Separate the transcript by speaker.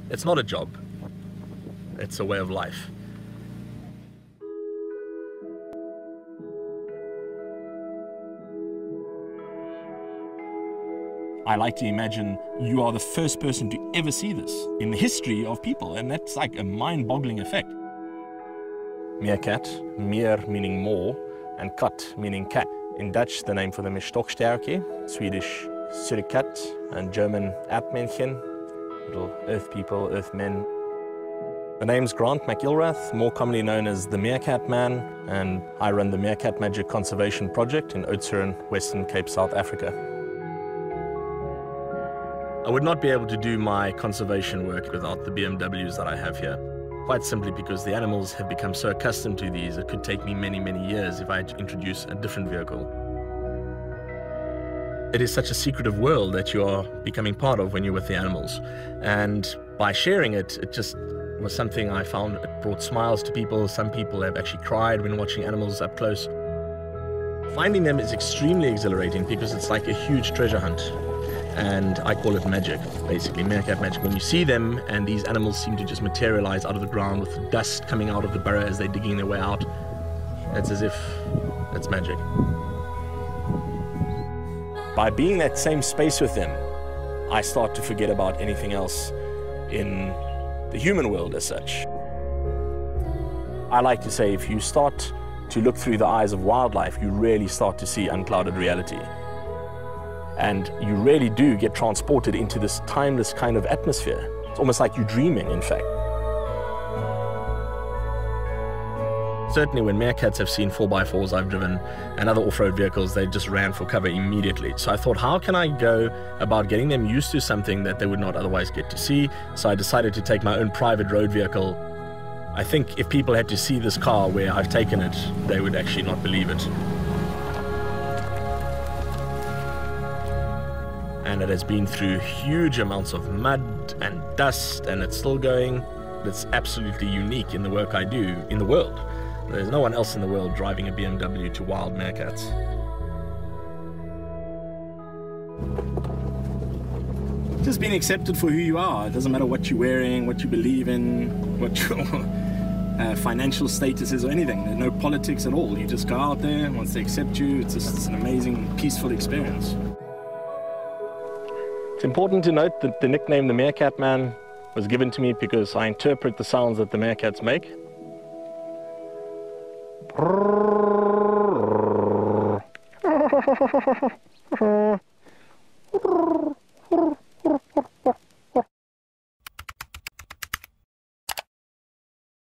Speaker 1: It's not a job. It's a way of life. I like to imagine you are the first person to ever see this in the history of people, and that's like a mind-boggling effect. Meerkat, meer meaning more, and kat meaning cat. In Dutch, the name for them is stokstjärke, Swedish surikatt, and German Erdmännchen, little earth people, earth men. The name's Grant McIlrath, more commonly known as the Meerkat Man, and I run the Meerkat Magic Conservation Project in Oudtshoorn, Western Cape, South Africa. I would not be able to do my conservation work without the BMWs that I have here. Quite simply because the animals have become so accustomed to these, it could take me many, many years if I had to introduce a different vehicle. It is such a secretive world that you are becoming part of when you're with the animals. And by sharing it, it just was something I found it brought smiles to people. Some people have actually cried when watching animals up close. Finding them is extremely exhilarating because it's like a huge treasure hunt. And I call it magic, basically, meerkat magic. When you see them and these animals seem to just materialize out of the ground with the dust coming out of the burrow as they're digging their way out, it's as if it's magic. By being in that same space with them, I start to forget about anything else in the human world as such. I like to say if you start to look through the eyes of wildlife, you really start to see unclouded reality. And you really do get transported into this timeless kind of atmosphere. It's almost like you're dreaming, in fact. Certainly when meerkats have seen 4x4s I've driven and other off-road vehicles, they just ran for cover immediately. So I thought, how can I go about getting them used to something that they would not otherwise get to see? So I decided to take my own private road vehicle. I think if people had to see this car where I've taken it, they would actually not believe it. And it has been through huge amounts of mud and dust, and it's still going. It's absolutely unique in the work I do in the world. There's no one else in the world driving a BMW to wild meerkats.
Speaker 2: Just being accepted for who you are. It doesn't matter what you're wearing, what you believe in, what your financial status is or anything. There's no politics at all. You just go out there, once they accept you, it's an amazing, peaceful experience.
Speaker 1: It's important to note that the nickname the Meerkat Man was given to me because I interpret the sounds that the meerkats make.